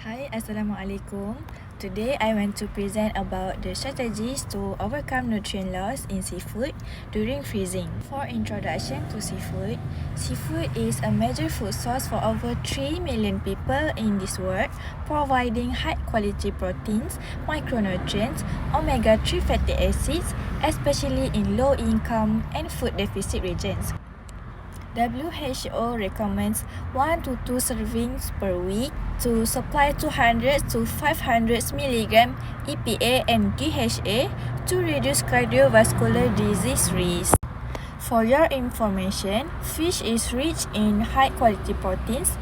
Hi, Assalamualaikum. Today I want to present about the strategies to overcome nutrient loss in seafood during freezing. For introduction to seafood, seafood is a major food source for over 3 million people in this world, providing high quality proteins, micronutrients, omega-3 fatty acids, especially in low income and food deficit regions. WHO recommends 1 to 2 servings per week to supply 200 to 500 mg EPA and DHA to reduce cardiovascular disease risk. For your information, fish is rich in high-quality proteins,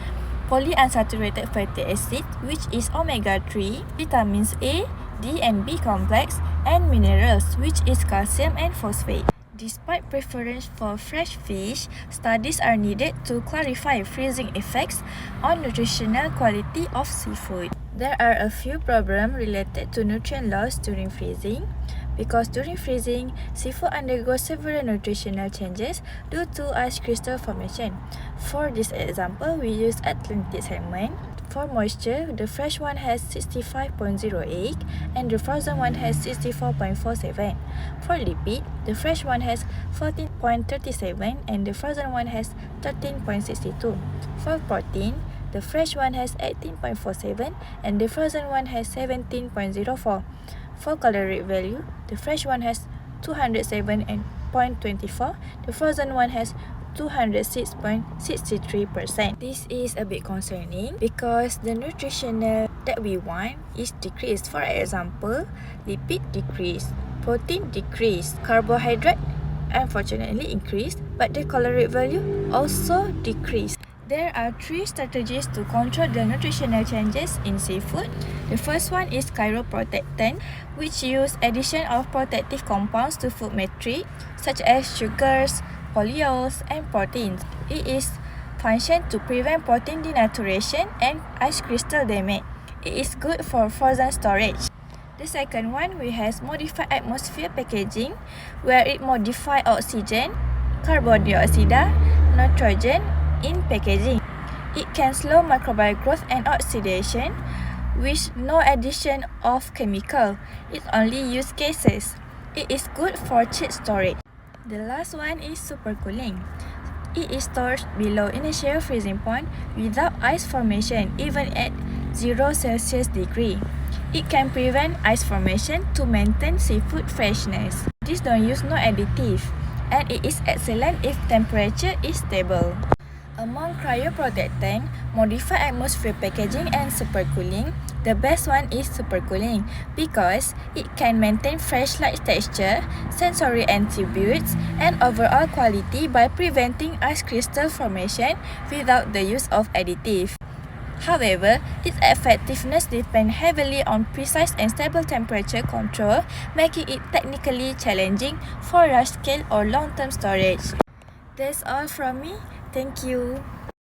polyunsaturated fatty acid, which is omega-3, vitamins A, D and B complex, and minerals, which is calcium and phosphate. Despite preference for fresh fish, studies are needed to clarify freezing effects on nutritional quality of seafood. There are a few problems related to nutrient loss during freezing. Because during freezing, seafood undergoes several nutritional changes due to ice crystal formation. For this example, we use Atlantic salmon. For moisture, the fresh one has 65.08 and the frozen one has 64.47. For lipid, the fresh one has 14.37 and the frozen one has 13.62. For protein, the fresh one has 18.47 and the frozen one has 17.04. For caloric value, the fresh one has 207.24, the frozen one has 206.63%. This is a bit concerning because the nutritional that we want is decreased. For example, lipid decreased, protein decreased, carbohydrate unfortunately increased, but the caloric value also decreased. There are 3 strategies to control the nutritional changes in seafood. The first one is chiroprotectant, which use addition of protective compounds to food matrix, such as sugars, polyols, and proteins. It is functioned to prevent protein denaturation and ice crystal damage. It is good for frozen storage. The second one, we have modified atmosphere packaging, where it modifies oxygen, carbon dioxide, nitrogen in packaging. It can slow microbial growth and oxidation with no addition of chemical. It only use gases. It is good for chilled storage. The last one is supercooling. It is stored below initial freezing point without ice formation even at 0 Celsius degree. It can prevent ice formation to maintain seafood freshness. This don't use no additive, and it is excellent if temperature is stable. Among cryoprotectant, modified atmosphere packaging and supercooling, the best one is supercooling because it can maintain fresh-like texture, sensory attributes, and overall quality by preventing ice crystal formation without the use of additive. However, its effectiveness depends heavily on precise and stable temperature control, making it technically challenging for large-scale or long-term storage. That's all from me. Thank you.